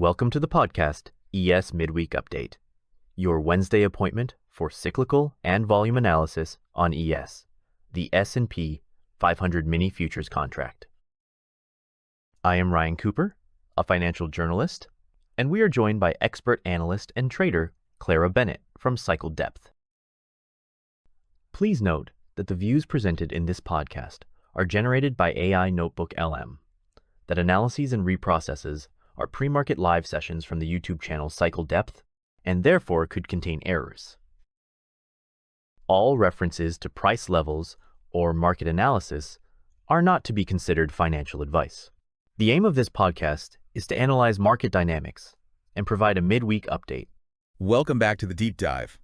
Welcome to the podcast, ES Midweek Update, your Wednesday appointment for cyclical and volume analysis on ES, the S&P 500 mini futures contract. I am Ryan Cooper, a financial journalist, and we are joined by expert analyst and trader Clara Bennett from Cyclical. Please note that the views presented in this podcast are generated by AI NotebookLM, that analyses and reprocesses are pre-market live sessions from the YouTube channel Cyclical, and therefore could contain errors. All references to price levels or market analysis are not to be considered financial advice. The aim of this podcast is to analyze market dynamics and provide a midweek update. Welcome back to the deep dive.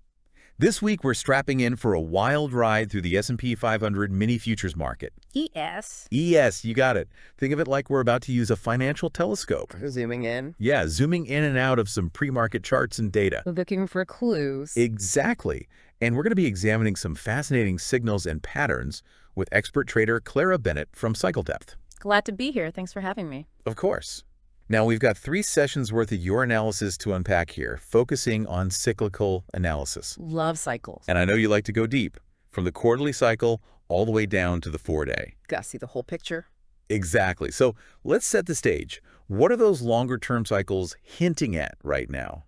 This week, we're strapping in for a wild ride through the S&P 500 mini futures market. ES. ES, you got it. Think of it like we're about to use a financial telescope. Zooming in. Yeah, zooming in and out of some pre-market charts and data. Looking for clues. Exactly. And we're going to be examining some fascinating signals and patterns with expert trader Clara Bennett from Cyclical. Glad to be here. Thanks for having me. Of course. Now, we've got 3 sessions worth of your analysis to unpack here, focusing on cyclical analysis. Love cycles. And I know you like to go deep, from the quarterly cycle all the way down to the 4-day. Gotta see the whole picture. Exactly. So let's set the stage. What are those longer-term cycles hinting at right now?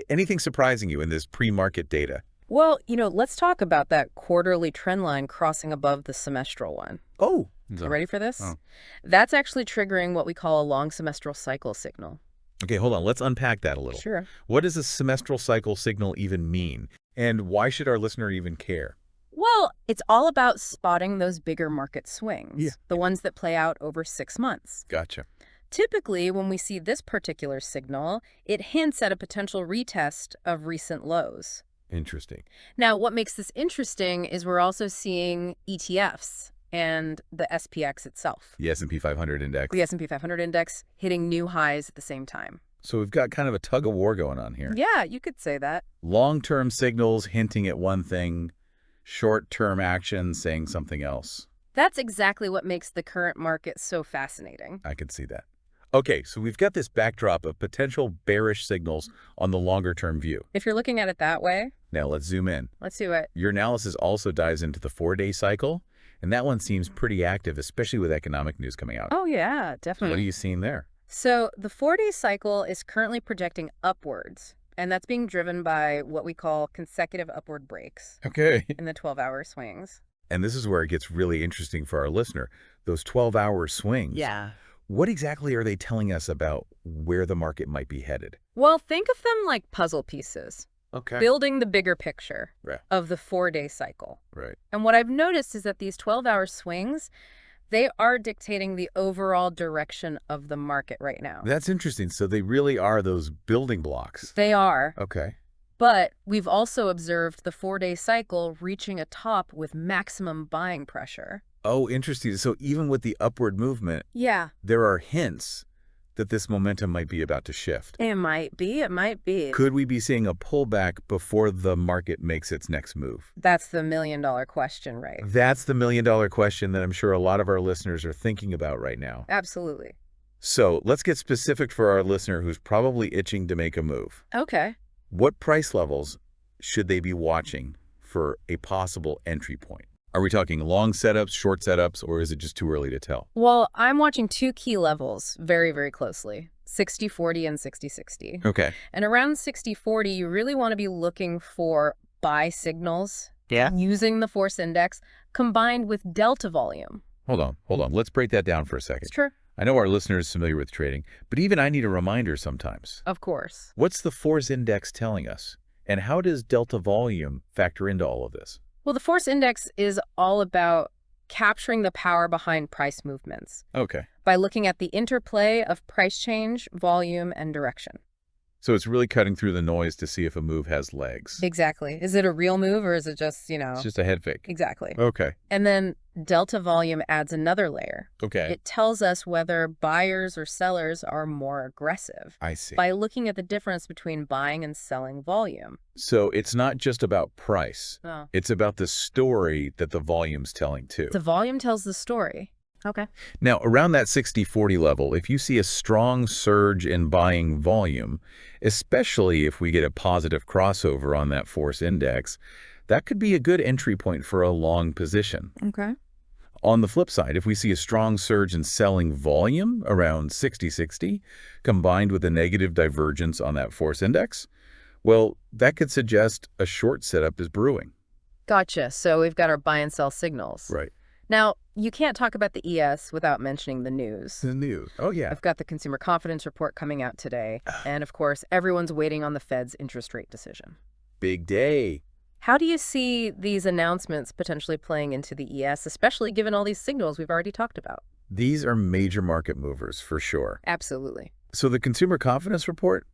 Anything surprising you in this pre-market data? Well, let's talk about that quarterly trend line crossing above the semestral one. Oh. You ready for this? Oh. That's actually triggering what we call a long semestral cycle signal. Okay, hold on. Let's unpack that a little. Sure. What does a semestral cycle signal even mean? And why should our listener even care? Well, it's all about spotting those bigger market swings. Yeah. The ones that play out over 6 months. Gotcha. Typically, when we see this particular signal, it hints at a potential retest of recent lows. Interesting. Now, what makes this interesting is we're also seeing ETFs and the SPX itself. The S&P 500 index. The S&P 500 index hitting new highs at the same time. So we've got kind of a tug of war going on here. Yeah, you could say that. Long-term signals hinting at one thing, short-term action saying something else. That's exactly what makes the current market so fascinating. I can see that. Okay, so we've got this backdrop of potential bearish signals on the longer-term view. If you're looking at it that way. Now let's zoom in. Let's do it. Your analysis also dives into the 4-day cycle, and that one seems pretty active, especially with economic news coming out. Oh, yeah, definitely. What are you seeing there? So the 4-day cycle is currently projecting upwards, and that's being driven by what we call consecutive upward breaks. Okay. In the 12-hour swings. And this is where it gets really interesting for our listener. Those 12-hour swings. Yeah. What exactly are they telling us about where the market might be headed? Well, think of them like puzzle pieces. Okay. Building the bigger picture of the 4-day cycle. Right. And what I've noticed is that these 12-hour swings, they are dictating the overall direction of the market right now. That's interesting. So they really are those building blocks. They are. Okay. But we've also observed the 4-day cycle reaching a top with maximum buying pressure. Oh, interesting. So even with the upward movement, there are hints that this momentum might be about to shift. It might be. It might be. Could we be seeing a pullback before the market makes its next move? That's the million-dollar question, right? That's the million-dollar question that I'm sure a lot of our listeners are thinking about right now. Absolutely. So let's get specific for our listener who's probably itching to make a move. Okay. What price levels should they be watching for a possible entry point? Are we talking long setups, short setups, or is it just too early to tell? Well, I'm watching 2 key levels very, very closely, 60-40 and 60-60. Okay. And around 60-40, you really want to be looking for buy signals using the force index combined with delta volume. Hold on. Let's break that down for a second. Sure. I know our listener is familiar with trading, but even I need a reminder sometimes. Of course. What's the force index telling us? And how does delta volume factor into all of this? Well, the force index is all about capturing the power behind price movements. Okay. By looking at the interplay of price change, volume, and direction. So it's really cutting through the noise to see if a move has legs. Exactly. Is it a real move or is it just, It's just a head fake. Exactly. Okay. And then delta volume adds another layer. Okay. It tells us whether buyers or sellers are more aggressive. I see. By looking at the difference between buying and selling volume. So it's not just about price. No. It's about the story that the volume's telling too. The volume tells the story. Okay. Now, around that 60-40 level, if you see a strong surge in buying volume, especially if we get a positive crossover on that force index, that could be a good entry point for a long position. Okay. On the flip side, if we see a strong surge in selling volume around 60-60, combined with a negative divergence on that force index, well, that could suggest a short setup is brewing. Gotcha. So we've got our buy and sell signals. Right. Now, you can't talk about the ES without mentioning the news. The news. Oh, yeah. I've got the consumer confidence report coming out today. And of course, everyone's waiting on the Fed's interest rate decision. Big day. How do you see these announcements potentially playing into the ES, especially given all these signals we've already talked about? These are major market movers for sure. Absolutely. So the consumer confidence report,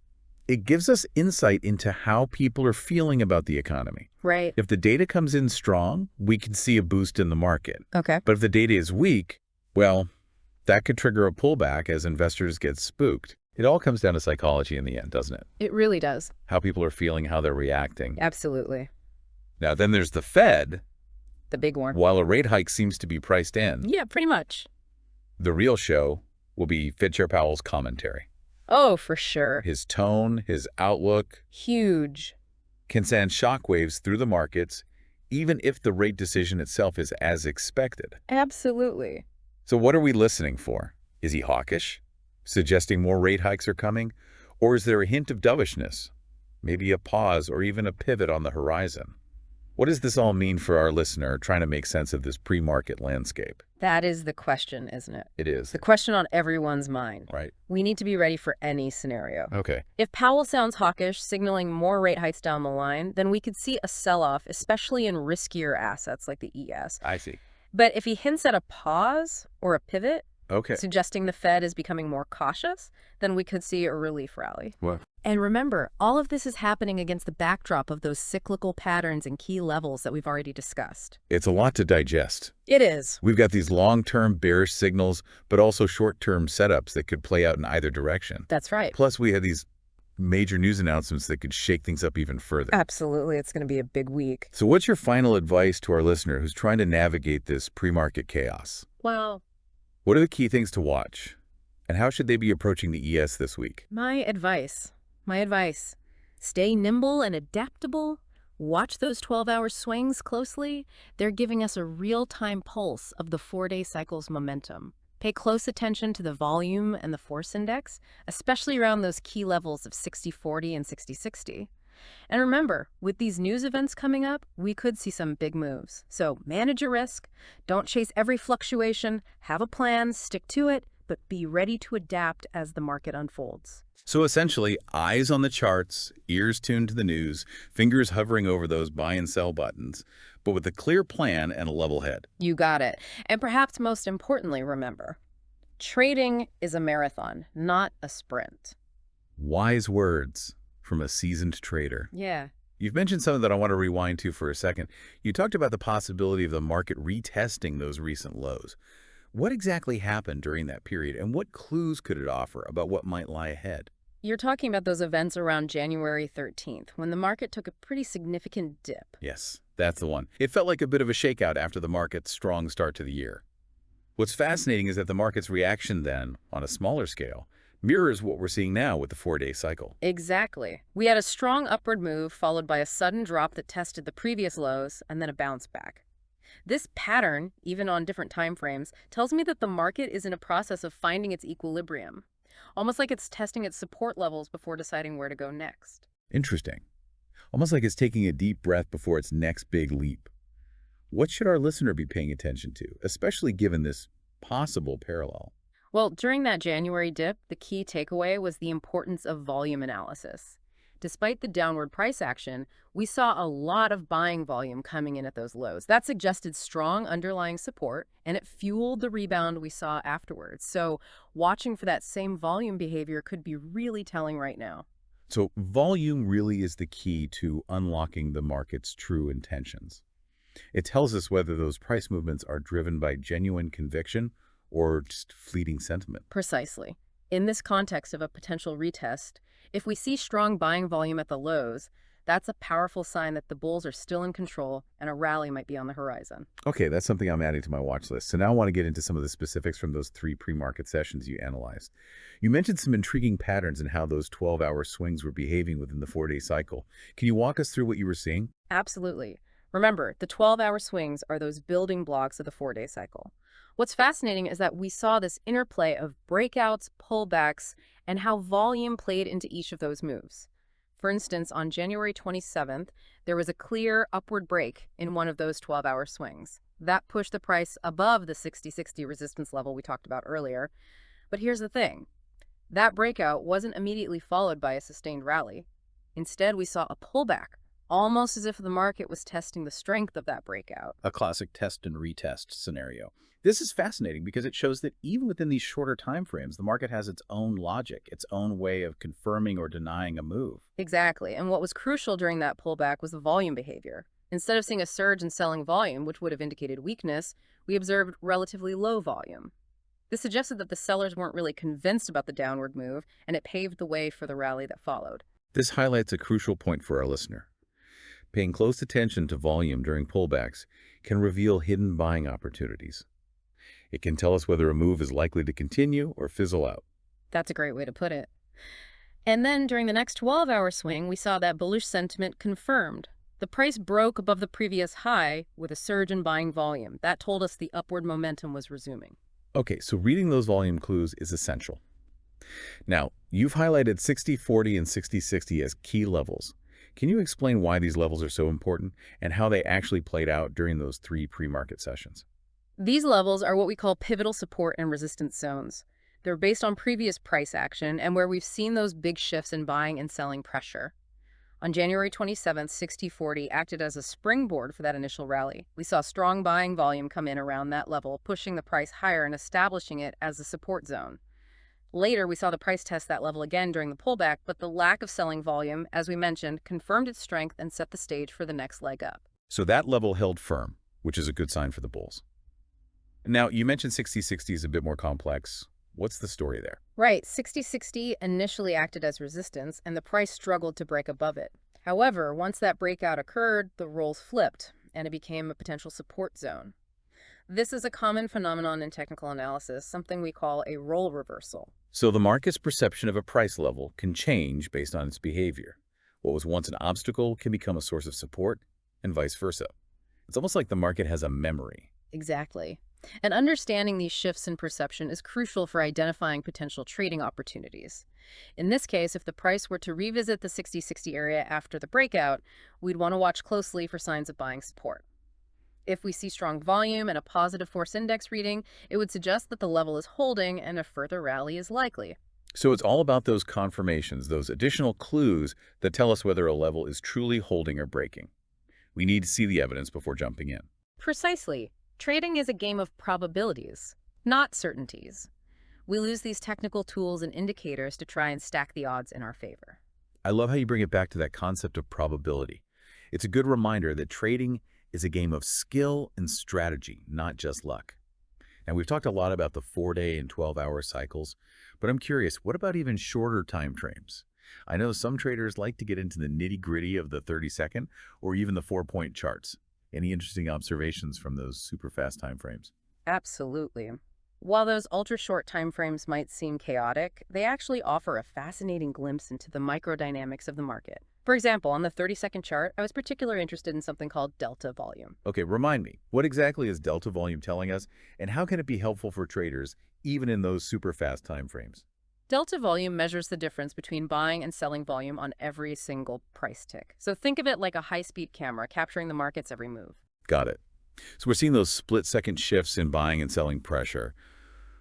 it gives us insight into how people are feeling about the economy. Right. If the data comes in strong, we can see a boost in the market. Okay. But if the data is weak, well, that could trigger a pullback as investors get spooked. It all comes down to psychology in the end, doesn't it? It really does. How people are feeling, how they're reacting. Absolutely. Now, then there's the Fed. The big one. While a rate hike seems to be priced in, Yeah, pretty much. the real show will be Fed Chair Powell's commentary. Oh, for sure. His tone, his outlook Huge. can send shockwaves through the markets, even if the rate decision itself is as expected. Absolutely. So what are we listening for? Is he hawkish, suggesting more rate hikes are coming? Or is there a hint of dovishness, maybe a pause or even a pivot on the horizon? What does this all mean for our listener trying to make sense of this pre-market landscape? That is the question, isn't it? It is. The question on everyone's mind. Right. We need to be ready for any scenario. Okay. If Powell sounds hawkish, signaling more rate hikes down the line, then we could see a sell-off, especially in riskier assets like the ES. I see. But if he hints at a pause or a pivot, Okay. suggesting the Fed is becoming more cautious, then we could see a relief rally. What? And remember, all of this is happening against the backdrop of those cyclical patterns and key levels that we've already discussed. It's a lot to digest. It is. We've got these long-term bearish signals, but also short-term setups that could play out in either direction. That's right. Plus, we had these major news announcements that could shake things up even further. Absolutely. It's going to be a big week. So what's your final advice to our listener who's trying to navigate this pre-market chaos? Well, What are the key things to watch? And how should they be approaching the ES this week? my advice, stay nimble and adaptable. Watch those 12-hour swings closely. They're giving us a real-time pulse of the 4-day cycle's momentum. Pay close attention to the volume and the force index, especially around those key levels of 60-40 and 60-60. And remember, with these news events coming up, we could see some big moves. So manage your risk. Don't chase every fluctuation. Have a plan, stick to it, but be ready to adapt as the market unfolds. So essentially, eyes on the charts, ears tuned to the news, fingers hovering over those buy and sell buttons, but with a clear plan and a level head. You got it. And perhaps most importantly, remember, trading is a marathon, not a sprint. Wise words from a seasoned trader. Yeah. You've mentioned something that I want to rewind to for a second. You talked about the possibility of the market retesting those recent lows. What exactly happened during that period, and what clues could it offer about what might lie ahead? You're talking about those events around January 13th, when the market took a pretty significant dip. Yes, that's the one. It felt like a bit of a shakeout after the market's strong start to the year. What's fascinating is that the market's reaction then, on a smaller scale, mirrors what we're seeing now with the 4-day cycle. Exactly. We had a strong upward move followed by a sudden drop that tested the previous lows and then a bounce back. This pattern, even on different time frames, tells me that the market is in a process of finding its equilibrium, almost like it's testing its support levels before deciding where to go next. Interesting. Almost like it's taking a deep breath before its next big leap. What should our listener be paying attention to, especially given this possible parallel? Well, during that January dip, the key takeaway was the importance of volume analysis. Despite the downward price action, we saw a lot of buying volume coming in at those lows. That suggested strong underlying support, and it fueled the rebound we saw afterwards. So watching for that same volume behavior could be really telling right now. So volume really is the key to unlocking the market's true intentions. It tells us whether those price movements are driven by genuine conviction or just fleeting sentiment. Precisely. In this context of a potential retest, if we see strong buying volume at the lows, That's a powerful sign that the bulls are still in control and a rally might be on the horizon. Okay, that's something I'm adding to my watch list. So now I want to get into some of the specifics from those 3 pre-market sessions you analyzed. You mentioned some intriguing patterns in how those 12-hour swings were behaving within the 4-day cycle. Can you walk us through what you were seeing? Absolutely. Remember, the 12-hour swings are those building blocks of the 4-day cycle. What's fascinating is that we saw this interplay of breakouts, pullbacks, and how volume played into each of those moves. For instance, on January 27th, there was a clear upward break in one of those 12-hour swings. That pushed the price above the 60-60 resistance level we talked about earlier. But here's the thing. That breakout wasn't immediately followed by a sustained rally. Instead, we saw a pullback, almost as if the market was testing the strength of that breakout. A classic test and retest scenario. This is fascinating because it shows that even within these shorter time frames, the market has its own logic, its own way of confirming or denying a move. Exactly. And what was crucial during that pullback was the volume behavior. Instead of seeing a surge in selling volume, which would have indicated weakness, we observed relatively low volume. This suggested that the sellers weren't really convinced about the downward move, and it paved the way for the rally that followed. This highlights a crucial point for our listener. Paying close attention to volume during pullbacks can reveal hidden buying opportunities. It can tell us whether a move is likely to continue or fizzle out. That's a great way to put it. And then during the next 12-hour swing, we saw that bullish sentiment confirmed. The price broke above the previous high with a surge in buying volume. That told us the upward momentum was resuming. Okay, so reading those volume clues is essential. Now, you've highlighted 60-40 and 60-60 as key levels. Can you explain why these levels are so important and how they actually played out during those 3 pre-market sessions? These levels are what we call pivotal support and resistance zones. They're based on previous price action and where we've seen those big shifts in buying and selling pressure. On January 27th, 60-40 acted as a springboard for that initial rally. We saw strong buying volume come in around that level, pushing the price higher and establishing it as a support zone. Later, we saw the price test that level again during the pullback, but the lack of selling volume, as we mentioned, confirmed its strength and set the stage for the next leg up. So that level held firm, which is a good sign for the bulls. Now, you mentioned 60-60 is a bit more complex. What's the story there? Right, 60-60 initially acted as resistance, and the price struggled to break above it. However, once that breakout occurred, the roles flipped, and it became a potential support zone. This is a common phenomenon in technical analysis, something we call a role reversal. So the market's perception of a price level can change based on its behavior. What was once an obstacle can become a source of support, and vice versa. It's almost like the market has a memory. Exactly. And understanding these shifts in perception is crucial for identifying potential trading opportunities. In this case, if the price were to revisit the 60-60 area after the breakout, we'd want to watch closely for signs of buying support. If we see strong volume and a positive force index reading, it would suggest that the level is holding and a further rally is likely. So it's all about those confirmations, those additional clues that tell us whether a level is truly holding or breaking. We need to see the evidence before jumping in. Precisely. Trading is a game of probabilities, not certainties. We use these technical tools and indicators to try and stack the odds in our favor. I love how you bring it back to that concept of probability. It's a good reminder that trading is a game of skill and strategy, not just luck. Now, we've talked a lot about the 4-day and 12-hour cycles, but I'm curious, what about even shorter time frames? I know some traders like to get into the nitty-gritty of the 30-second or even the 4-point charts. Any interesting observations from those super fast time frames? Absolutely. While those ultra-short timeframes might seem chaotic, they actually offer a fascinating glimpse into the microdynamics of the market. For example, on the 30-second chart, I was particularly interested in something called delta volume. Okay, remind me, what exactly is delta volume telling us, and how can it be helpful for traders even in those super fast time frames? Delta volume measures the difference between buying and selling volume on every single price tick. So think of it like a high-speed camera capturing the market's every move. Got it. So we're seeing those split-second shifts in buying and selling pressure.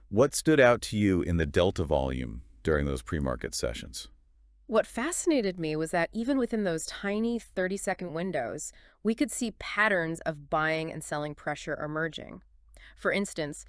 What stood out to you in the delta volume during those pre-market sessions? What fascinated me was that even within those tiny 30-second windows, we could see patterns of buying and selling pressure emerging. For instance,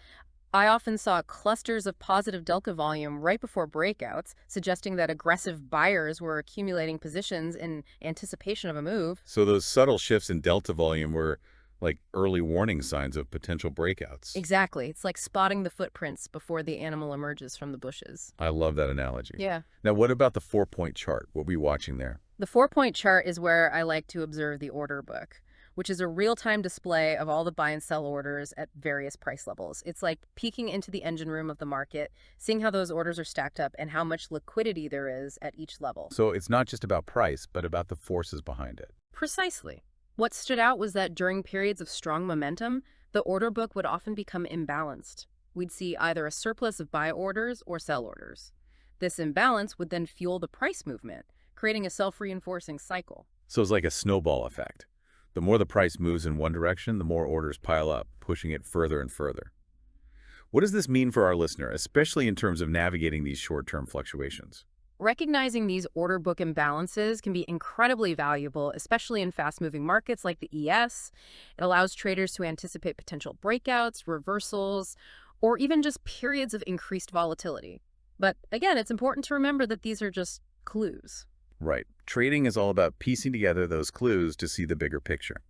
I often saw clusters of positive delta volume right before breakouts, suggesting that aggressive buyers were accumulating positions in anticipation of a move. So those subtle shifts in delta volume were like early warning signs of potential breakouts. Exactly. It's like spotting the footprints before the animal emerges from the bushes. I love that analogy. Yeah. Now, what about the 4-point chart? What were we watching there? The 4-point chart is where I like to observe the order book, which is a real-time display of all the buy and sell orders at various price levels. It's like peeking into the engine room of the market, seeing how those orders are stacked up and how much liquidity there is at each level. So it's not just about price, but about the forces behind it. Precisely. What stood out was that during periods of strong momentum, the order book would often become imbalanced. We'd see either a surplus of buy orders or sell orders. This imbalance would then fuel the price movement, creating a self-reinforcing cycle. So it's like a snowball effect. The more the price moves in one direction, the more orders pile up, pushing it further and further. What does this mean for our listener, especially in terms of navigating these short-term fluctuations? Recognizing these order book imbalances can be incredibly valuable, especially in fast-moving markets like the ES. It allows traders to anticipate potential breakouts, reversals, or even just periods of increased volatility. But again, it's important to remember that these are just clues. Right. Trading is all about piecing together those clues to see the bigger picture.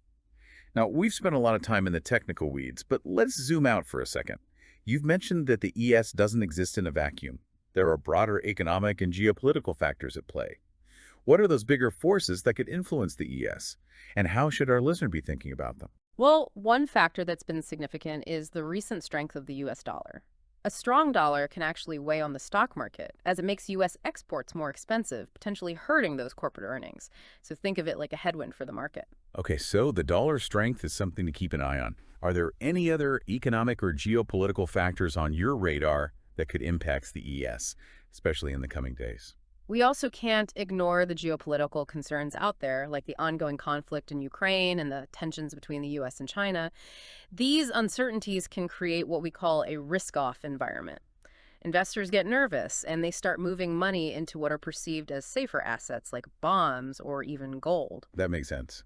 Now, we've spent a lot of time in the technical weeds, but let's zoom out for a second. You've mentioned that the ES doesn't exist in a vacuum. There are broader economic and geopolitical factors at play. What are those bigger forces that could influence the ES? And how should our listener be thinking about them? Well, one factor that's been significant is the recent strength of the US dollar. A strong dollar can actually weigh on the stock market, as it makes U.S. exports more expensive, potentially hurting those corporate earnings. So think of it like a headwind for the market. Okay, so the dollar strength is something to keep an eye on. Are there any other economic or geopolitical factors on your radar that could impact the ES, especially in the coming days? We also can't ignore the geopolitical concerns out there, like the ongoing conflict in Ukraine and the tensions between the U.S. and China. These uncertainties can create what we call a risk-off environment. Investors get nervous, and they start moving money into what are perceived as safer assets like bonds or even gold. That makes sense.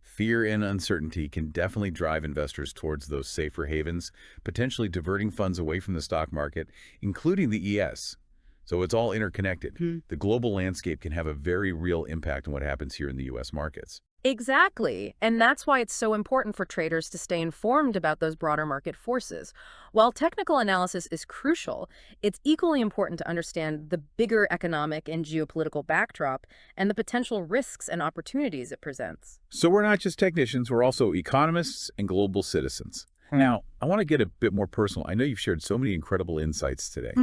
Fear and uncertainty can definitely drive investors towards those safer havens, potentially diverting funds away from the stock market, including the ES. So it's all interconnected. The global landscape can have a very real impact on what happens here in the U.S. markets. Exactly. And that's why it's so important for traders to stay informed about those broader market forces. While technical analysis is crucial, it's equally important to understand the bigger economic and geopolitical backdrop and the potential risks and opportunities it presents. So we're not just technicians, we're also economists and global citizens. Now, I want to get a bit more personal. I know you've shared so many incredible insights today.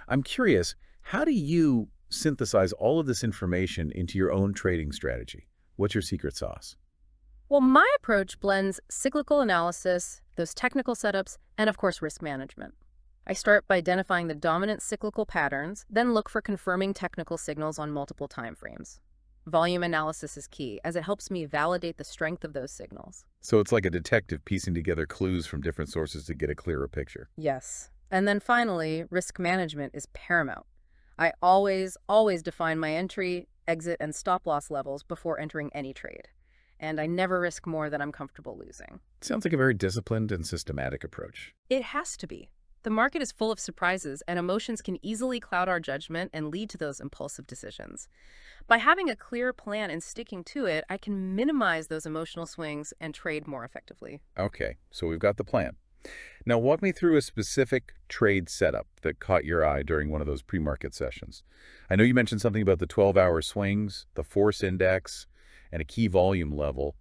I'm curious, how do you synthesize all of this information into your own trading strategy? What's your secret sauce? Well, my approach blends cyclical analysis, those technical setups, and of course, risk management. I start by identifying the dominant cyclical patterns, then look for confirming technical signals on multiple timeframes. Volume analysis is key, as it helps me validate the strength of those signals. So it's like a detective piecing together clues from different sources to get a clearer picture. Yes. And then finally, risk management is paramount. I always define my entry, exit, and stop-loss levels before entering any trade. And I never risk more than I'm comfortable losing. Sounds like a very disciplined and systematic approach. It has to be. The market is full of surprises, and emotions can easily cloud our judgment and lead to those impulsive decisions. By having a clear plan and sticking to it, I can minimize those emotional swings and trade more effectively. Okay, so we've got the plan. Now walk me through a specific trade setup that caught your eye during one of those pre-market sessions. I know you mentioned something about the 12-hour swings, the force index, and a key volume level.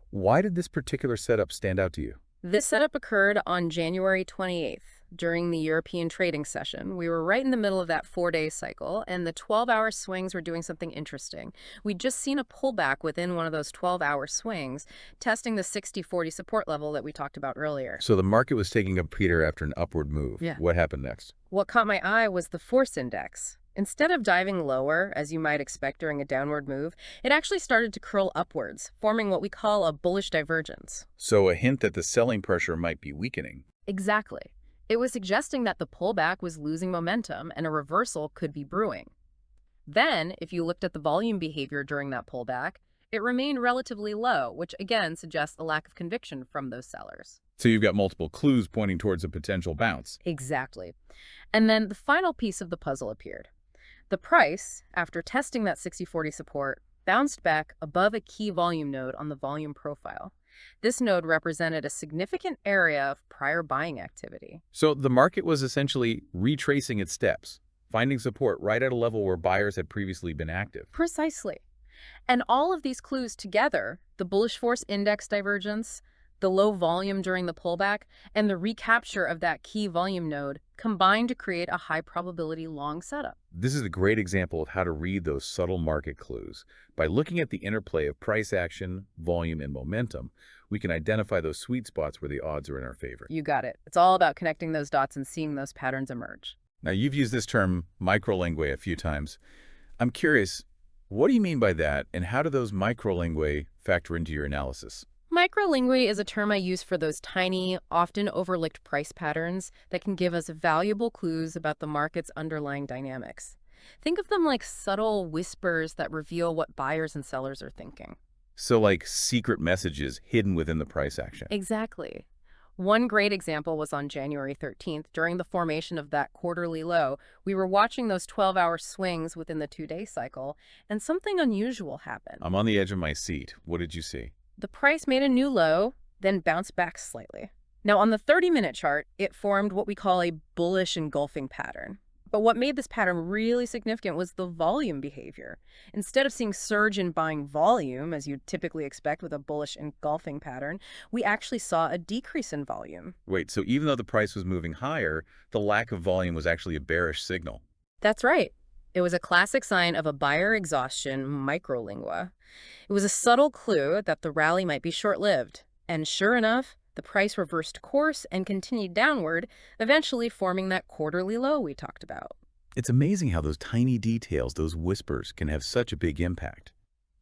Why did this particular setup stand out to you? This setup occurred on January 28th. During the European trading session. We were right in the middle of that 4-day cycle, and the 12-hour swings were doing something interesting. We'd just seen a pullback within one of those 12-hour swings, testing the 60-40 support level that we talked about earlier. So the market was taking a breather after an upward move. Yeah. What happened next? What caught my eye was the force index. Instead of diving lower, as you might expect during a downward move, it actually started to curl upwards, forming what we call a bullish divergence. So a hint that the selling pressure might be weakening. Exactly. It was suggesting that the pullback was losing momentum and a reversal could be brewing. Then, if you looked at the volume behavior during that pullback, it remained relatively low, which again suggests a lack of conviction from those sellers. So you've got multiple clues pointing towards a potential bounce. Exactly. And then the final piece of the puzzle appeared. The price, after testing that 60-40 support, bounced back above a key volume node on the volume profile. This node represented a significant area of prior buying activity. So the market was essentially retracing its steps, finding support right at a level where buyers had previously been active. Precisely. And all of these clues together, the bullish force index divergence, the low volume during the pullback, and the recapture of that key volume node combine to create a high probability long setup. This is a great example of how to read those subtle market clues. By looking at the interplay of price action, volume, and momentum, we can identify those sweet spots where the odds are in our favor. You got it. It's all about connecting those dots and seeing those patterns emerge. Now, you've used this term microlinguae a few times. I'm curious, what do you mean by that, and how do those microlinguae factor into your analysis? Microlinguae is a term I use for those tiny, often overlooked price patterns that can give us valuable clues about the market's underlying dynamics. Think of them like subtle whispers that reveal what buyers and sellers are thinking. So like secret messages hidden within the price action. Exactly. One great example was on January 13th. During the formation of that quarterly low, we were watching those 12-hour swings within the 2-day cycle, and something unusual happened. I'm on the edge of my seat. What did you see? The price made a new low, then bounced back slightly. Now, on the 30-minute chart, it formed what we call a bullish engulfing pattern. But what made this pattern really significant was the volume behavior. Instead of seeing surge in buying volume, as you'd typically expect with a bullish engulfing pattern, we actually saw a decrease in volume. Wait, so even though the price was moving higher, the lack of volume was actually a bearish signal. That's right. It was a classic sign of a buyer exhaustion microlingua. It was a subtle clue that the rally might be short-lived. And sure enough, the price reversed course and continued downward, eventually forming that quarterly low we talked about. It's amazing how those tiny details, those whispers, can have such a big impact.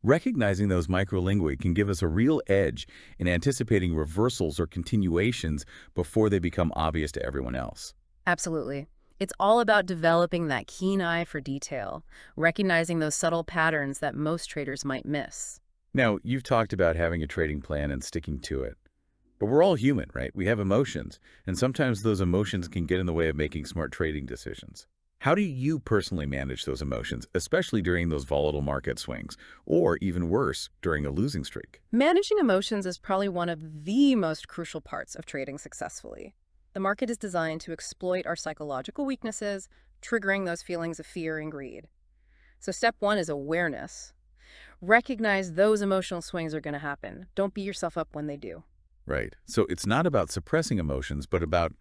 Recognizing those microlinguae can give us a real edge in anticipating reversals or continuations before they become obvious to everyone else. Absolutely. It's all about developing that keen eye for detail, recognizing those subtle patterns that most traders might miss. Now, you've talked about having a trading plan and sticking to it. But we're all human, right? We have emotions, and sometimes those emotions can get in the way of making smart trading decisions. How do you personally manage those emotions, especially during those volatile market swings, or even worse, during a losing streak? Managing emotions is probably one of the most crucial parts of trading successfully. The market is designed to exploit our psychological weaknesses, triggering those feelings of fear and greed. So step one is awareness. Recognize those emotional swings are going to happen. Don't beat yourself up when they do. Right. So it's not about suppressing emotions, but about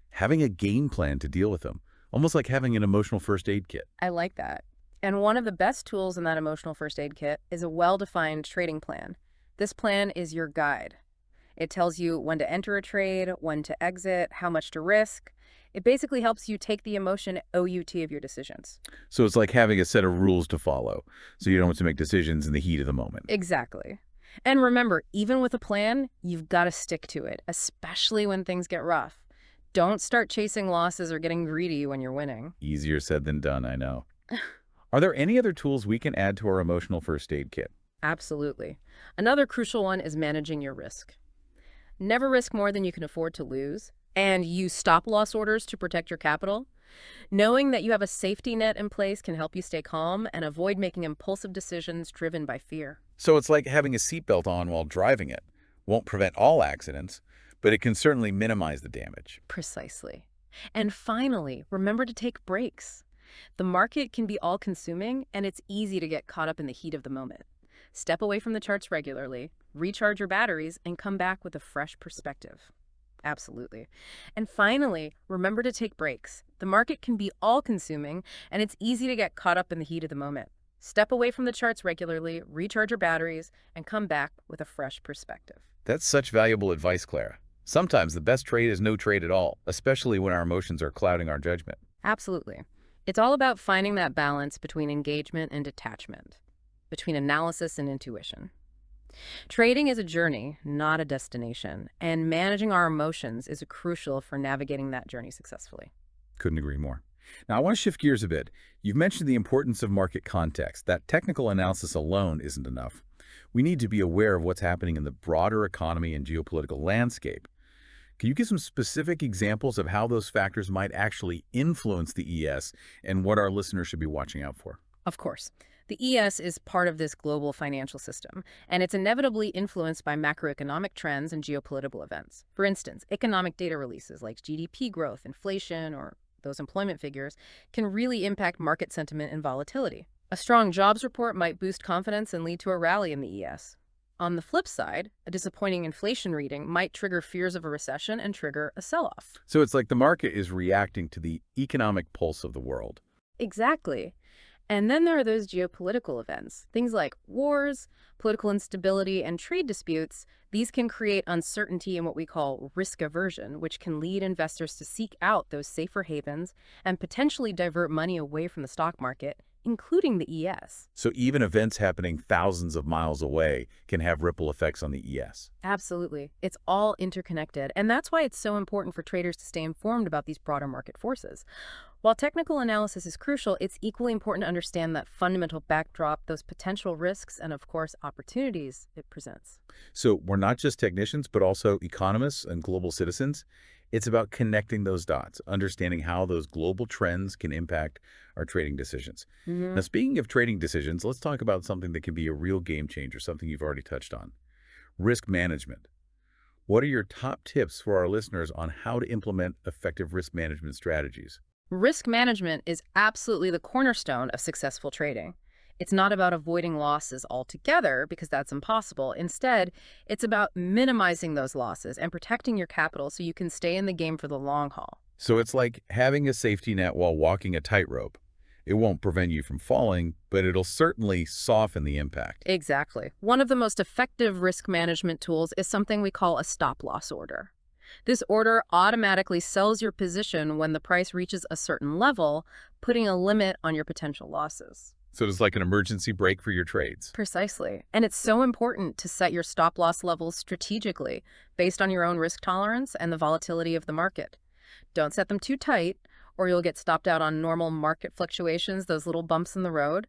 having a game plan to deal with them, almost like having an emotional first aid kit. I like that. And one of the best tools in that emotional first aid kit is a well-defined trading plan. This plan is your guide. It tells you when to enter a trade, when to exit, how much to risk. It basically helps you take the emotion out of your decisions. So it's like having a set of rules to follow, so you don't have to make decisions in the heat of the moment. Exactly. And remember, even with a plan, you've got to stick to it, especially when things get rough. Don't start chasing losses or getting greedy when you're winning. Easier said than done, I know. Are there any other tools we can add to our emotional first aid kit? Absolutely. Another crucial one is managing your risk. Never risk more than you can afford to lose, and use stop-loss orders to protect your capital. Knowing that you have a safety net in place can help you stay calm and avoid making impulsive decisions driven by fear. So it's like having a seatbelt on while driving it. Won't prevent all accidents, but it can certainly minimize the damage. Precisely. And finally, remember to take breaks. The market can be all-consuming, and it's easy to get caught up in the heat of the moment. Step away from the charts regularly, recharge your batteries, and come back with a fresh perspective. Absolutely. And finally, remember to take breaks. The market can be all-consuming, and it's easy to get caught up in the heat of the moment. Step away from the charts regularly, recharge your batteries, and come back with a fresh perspective. That's such valuable advice, Clara. Sometimes the best trade is no trade at all, especially when our emotions are clouding our judgment. Absolutely. It's all about finding that balance between engagement and detachment, between analysis and intuition. Trading is a journey, not a destination, and managing our emotions is crucial for navigating that journey successfully. Couldn't agree more. Now, I want to shift gears a bit. You've mentioned the importance of market context. That technical analysis alone isn't enough. We need to be aware of what's happening in the broader economy and geopolitical landscape. Can you give some specific examples of how those factors might actually influence the ES and what our listeners should be watching out for? Of course. The ES is part of this global financial system, and it's inevitably influenced by macroeconomic trends and geopolitical events. For instance, economic data releases like GDP growth, inflation, or those employment figures can really impact market sentiment and volatility. A strong jobs report might boost confidence and lead to a rally in the ES. On the flip side, a disappointing inflation reading might trigger fears of a recession and trigger a sell-off. So it's like the market is reacting to the economic pulse of the world. Exactly. And then there are those geopolitical events, things like wars, political instability, and trade disputes. These can create uncertainty in what we call risk aversion, which can lead investors to seek out those safer havens and potentially divert money away from the stock market, including the ES. So even events happening thousands of miles away can have ripple effects on the ES. Absolutely. It's all interconnected, and that's why it's so important for traders to stay informed about these broader market forces. While technical analysis is crucial, it's equally important to understand that fundamental backdrop, those potential risks, and of course, opportunities it presents. So we're not just technicians, but also economists and global citizens. It's about connecting those dots, understanding how those global trends can impact our trading decisions. Now, speaking of trading decisions, let's talk about something that can be a real game changer, something you've already touched on. Risk management. What are your top tips for our listeners on how to implement effective risk management strategies? Risk management is absolutely the cornerstone of successful trading. It's not about avoiding losses altogether, because that's impossible. Instead, it's about minimizing those losses and protecting your capital so you can stay in the game for the long haul. So it's like having a safety net while walking a tightrope. It won't prevent you from falling, but it'll certainly soften the impact. Exactly. One of the most effective risk management tools is something we call a stop-loss order. This order automatically sells your position when the price reaches a certain level, putting a limit on your potential losses. So it's like an emergency brake for your trades. Precisely. And it's so important to set your stop-loss levels strategically, based on your own risk tolerance and the volatility of the market. Don't set them too tight, or you'll get stopped out on normal market fluctuations, those little bumps in the road.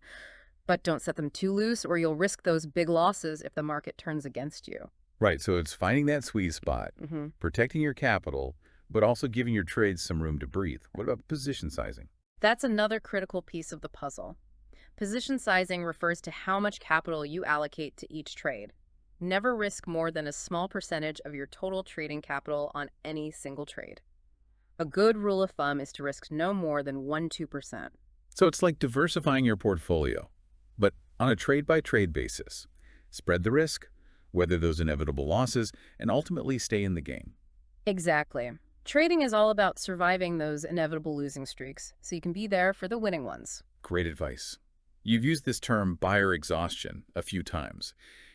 But don't set them too loose, or you'll risk those big losses if the market turns against you. Right, so it's finding that sweet spot, protecting your capital, but also giving your trades some room to breathe. What about position sizing? That's another critical piece of the puzzle. Position sizing refers to how much capital you allocate to each trade. Never risk more than a small percentage of your total trading capital on any single trade. A good rule of thumb is to risk no more than 1–2%. So it's like diversifying your portfolio, but on a trade-by-trade basis. Spread the risk, weather those inevitable losses, and ultimately stay in the game. Exactly. Trading is all about surviving those inevitable losing streaks, so you can be there for the winning ones. Great advice. You've used this term buyer exhaustion a few times.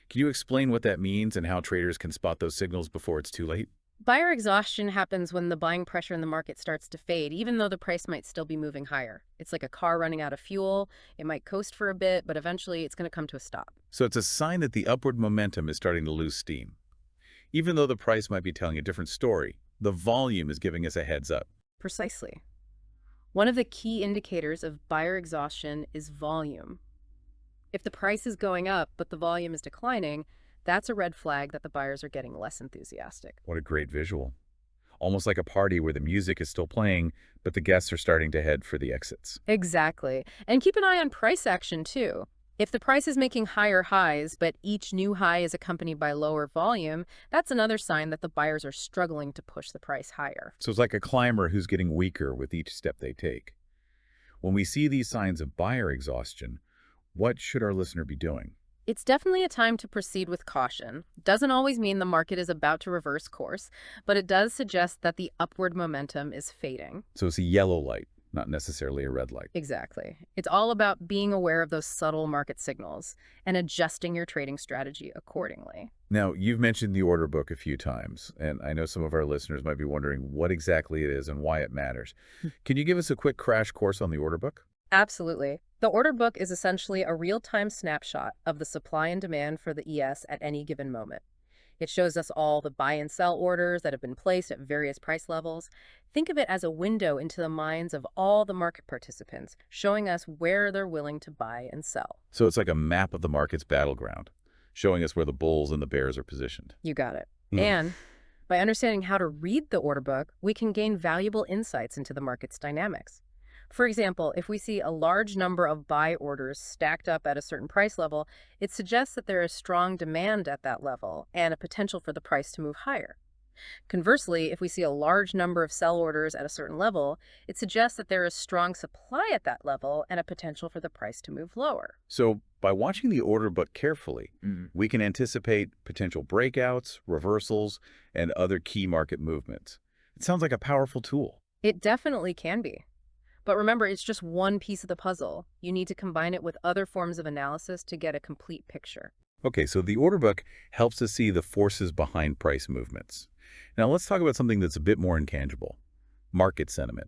Can you explain what that means and how traders can spot those signals before it's too late? Buyer exhaustion happens when the buying pressure in the market starts to fade, even though the price might still be moving higher. It's like a car running out of fuel. It might coast for a bit, but eventually it's going to come to a stop. So it's a sign that the upward momentum is starting to lose steam. Even though the price might be telling a different story, the volume is giving us a heads up. Precisely. One of the key indicators of buyer exhaustion is volume. If the price is going up, but the volume is declining, that's a red flag that the buyers are getting less enthusiastic. What a great visual. Almost like a party where the music is still playing, but the guests are starting to head for the exits. Exactly. And keep an eye on price action, too. If the price is making higher highs, but each new high is accompanied by lower volume, that's another sign that the buyers are struggling to push the price higher. So it's like a climber who's getting weaker with each step they take. When we see these signs of buyer exhaustion, what should our listener be doing? It's definitely a time to proceed with caution. Doesn't always mean the market is about to reverse course, but it does suggest that the upward momentum is fading. So it's a yellow light, not necessarily a red light. Exactly. It's all about being aware of those subtle market signals and adjusting your trading strategy accordingly. Now, you've mentioned the order book a few times, and I know some of our listeners might be wondering what exactly it is and why it matters. Can you give us a quick crash course on the order book? Absolutely. The order book is essentially a real-time snapshot of the supply and demand for the ES at any given moment. It shows us all the buy and sell orders that have been placed at various price levels. Think of it as a window into the minds of all the market participants, showing us where they're willing to buy and sell. So it's like a map of the market's battleground, showing us where the bulls and the bears are positioned. You got it. And by understanding how to read the order book, we can gain valuable insights into the market's dynamics. For example, if we see a large number of buy orders stacked up at a certain price level, it suggests that there is strong demand at that level and a potential for the price to move higher. Conversely, if we see a large number of sell orders at a certain level, it suggests that there is strong supply at that level and a potential for the price to move lower. So by watching the order book carefully, we can anticipate potential breakouts, reversals, and other key market movements. It sounds like a powerful tool. It definitely can be. But remember, it's just one piece of the puzzle. You need to combine it with other forms of analysis to get a complete picture. Okay, so the order book helps us see the forces behind price movements. Now let's talk about something that's a bit more intangible, market sentiment.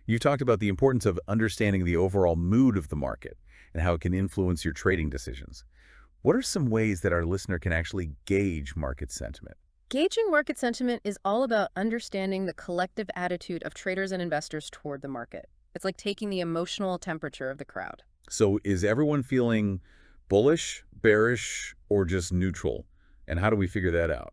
You talked about the importance of understanding the overall mood of the market and how it can influence your trading decisions. What are some ways that our listener can actually gauge market sentiment? Gauging market sentiment is all about understanding the collective attitude of traders and investors toward the market. It's like taking the emotional temperature of the crowd. So is everyone feeling bullish, bearish, or just neutral? And how do we figure that out?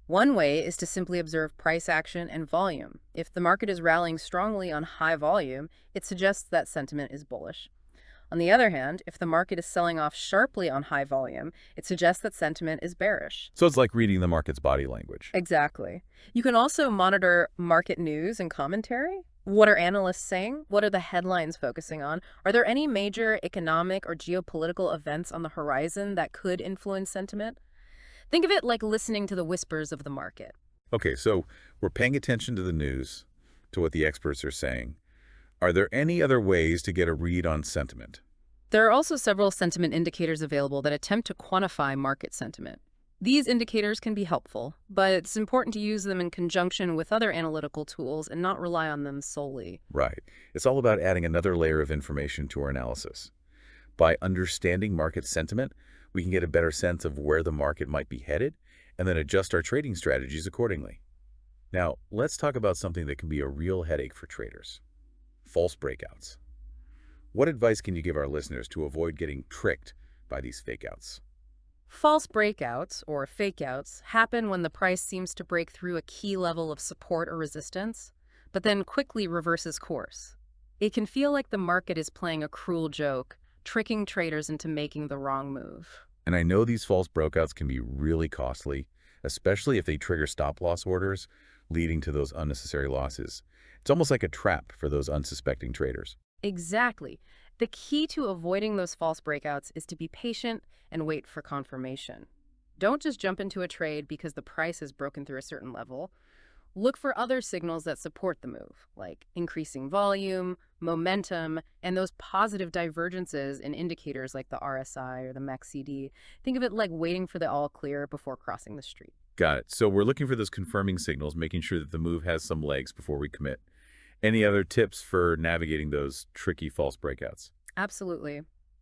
One way is to simply observe price action and volume. If the market is rallying strongly on high volume, it suggests that sentiment is bullish. On the other hand, if the market is selling off sharply on high volume, it suggests that sentiment is bearish. So it's like reading the market's body language. Exactly. You can also monitor market news and commentary. What are analysts saying? What are the headlines focusing on? Are there any major economic or geopolitical events on the horizon that could influence sentiment? Think of it like listening to the whispers of the market. Okay, so we're paying attention to the news, to what the experts are saying. Are there any other ways to get a read on sentiment? There are also several sentiment indicators available that attempt to quantify market sentiment. These indicators can be helpful, but it's important to use them in conjunction with other analytical tools and not rely on them solely. Right. It's all about adding another layer of information to our analysis. By understanding market sentiment, we can get a better sense of where the market might be headed and then adjust our trading strategies accordingly. Now, let's talk about something that can be a real headache for traders: false breakouts. What advice can you give our listeners to avoid getting tricked by these fakeouts? False breakouts, or fakeouts, happen when the price seems to break through a key level of support or resistance, but then quickly reverses course. It can feel like the market is playing a cruel joke, tricking traders into making the wrong move. And I know these false breakouts can be really costly, especially if they trigger stop-loss orders, leading to those unnecessary losses. It's almost like a trap for those unsuspecting traders. Exactly. The key to avoiding those false breakouts is to be patient and wait for confirmation. Don't just jump into a trade because the price has broken through a certain level. Look for other signals that support the move, like increasing volume, momentum, and those positive divergences in indicators like the RSI or the MACD. Think of it like waiting for the all clear before crossing the street. Got it. So we're looking for those confirming signals, making sure that the move has some legs before we commit. Any other tips for navigating those tricky false breakouts? Absolutely.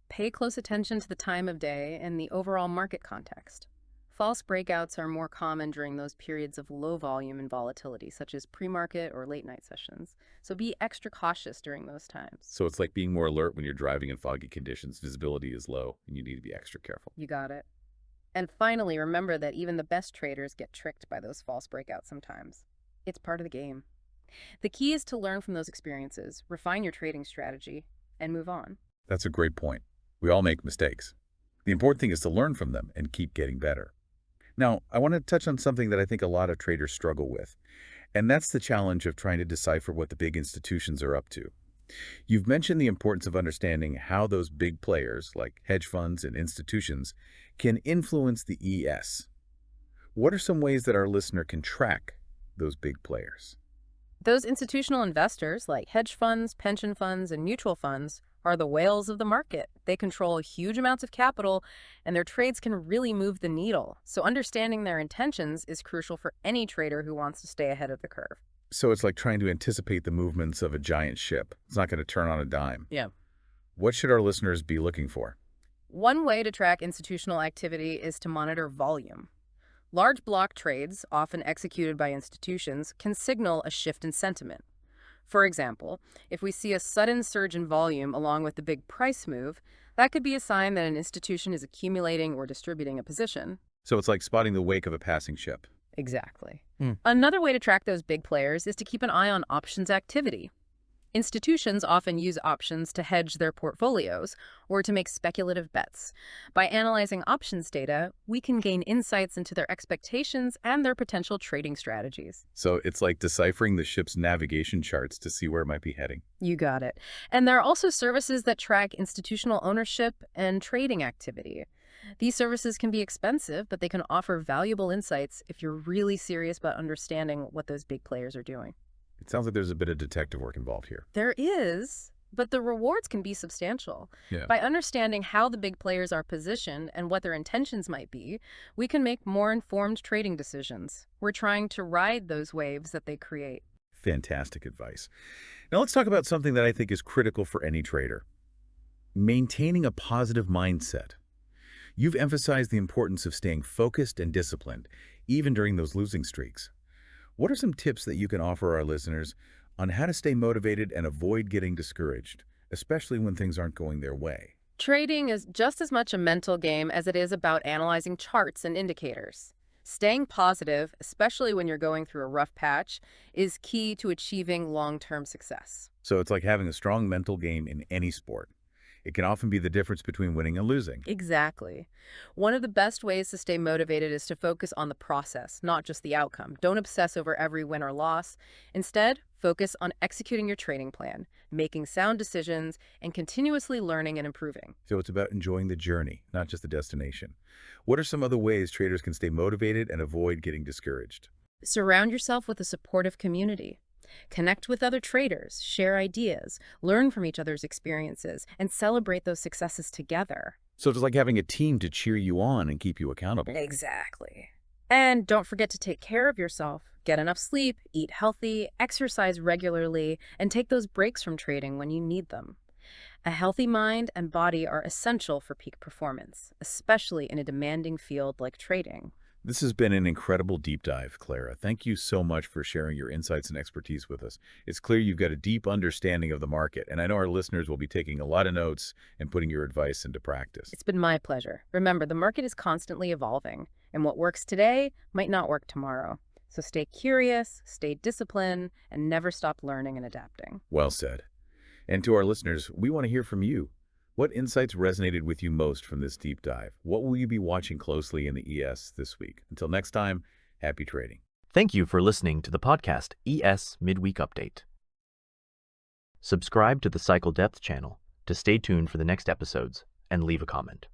Pay close attention to the time of day and the overall market context. False breakouts are more common during those periods of low volume and volatility, such as pre-market or late-night sessions. So be extra cautious during those times. So it's like being more alert when you're driving in foggy conditions. Visibility is low, and you need to be extra careful. You got it. And finally, remember that even the best traders get tricked by those false breakouts sometimes. It's part of the game. The key is to learn from those experiences, refine your trading strategy, and move on. That's a great point. We all make mistakes. The important thing is to learn from them and keep getting better. Now, I want to touch on something that I think a lot of traders struggle with, and that's the challenge of trying to decipher what the big institutions are up to. You've mentioned the importance of understanding how those big players, like hedge funds and institutions, can influence the ES. What are some ways that our listener can track those big players? Those institutional investors, like hedge funds, pension funds, and mutual funds, are the whales of the market. They control huge amounts of capital, and their trades can really move the needle. So understanding their intentions is crucial for any trader who wants to stay ahead of the curve. So it's like trying to anticipate the movements of a giant ship. It's not going to turn on a dime. Yeah. What should our listeners be looking for? One way to track institutional activity is to monitor volume. Large block trades, often executed by institutions, can signal a shift in sentiment. For example, if we see a sudden surge in volume along with the big price move, that could be a sign that an institution is accumulating or distributing a position. So it's like spotting the wake of a passing ship. Exactly. Another way to track those big players is to keep an eye on options activity. Institutions often use options to hedge their portfolios or to make speculative bets. By analyzing options data, we can gain insights into their expectations and their potential trading strategies. So it's like deciphering the ship's navigation charts to see where it might be heading. You got it. And there are also services that track institutional ownership and trading activity. These services can be expensive, but they can offer valuable insights if you're really serious about understanding what those big players are doing. It sounds like there's a bit of detective work involved here. There is, but the rewards can be substantial. Yeah. By understanding how the big players are positioned and what their intentions might be, we can make more informed trading decisions. We're trying to ride those waves that they create. Fantastic advice. Now let's talk about something that I think is critical for any trader. Maintaining a positive mindset. You've emphasized the importance of staying focused and disciplined, even during those losing streaks. What are some tips that you can offer our listeners on how to stay motivated and avoid getting discouraged, especially when things aren't going their way? Trading is just as much a mental game as it is about analyzing charts and indicators. Staying positive, especially when you're going through a rough patch, is key to achieving long-term success. So it's like having a strong mental game in any sport. It can often be the difference between winning and losing. Exactly. One of the best ways to stay motivated is to focus on the process, not just the outcome. Don't obsess over every win or loss. Instead, focus on executing your trading plan, making sound decisions, and continuously learning and improving. So it's about enjoying the journey, not just the destination. What are some other ways traders can stay motivated and avoid getting discouraged? Surround yourself with a supportive community. Connect with other traders, share ideas, learn from each other's experiences, and celebrate those successes together. So it's like having a team to cheer you on and keep you accountable. Exactly. And don't forget to take care of yourself. Get enough sleep, eat healthy, exercise regularly, and take those breaks from trading when you need them. A healthy mind and body are essential for peak performance, especially in a demanding field like trading. This has been an incredible deep dive, Clara. Thank you so much for sharing your insights and expertise with us. It's clear you've got a deep understanding of the market, and I know our listeners will be taking a lot of notes and putting your advice into practice. It's been my pleasure. Remember, the market is constantly evolving, and what works today might not work tomorrow. So stay curious, stay disciplined, and never stop learning and adapting. Well said. And to our listeners, we want to hear from you. What insights resonated with you most from this deep dive? What will you be watching closely in the ES this week? Until next time, happy trading. Thank you for listening to the podcast ES Midweek Update. Subscribe to the Cycle Depth channel to stay tuned for the next episodes and leave a comment.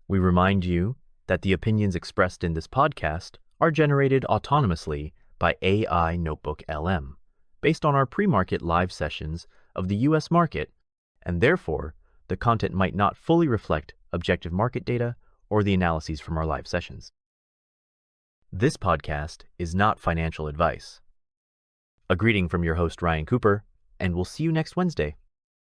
We remind you that the opinions expressed in this podcast are generated autonomously by AI NotebookLM, based on our pre-market live sessions of the U.S. market, and therefore, the content might not fully reflect objective market data or the analyses from our live sessions. This podcast is not financial advice. A greeting from your host, Ryan Cooper, and we'll see you next Wednesday.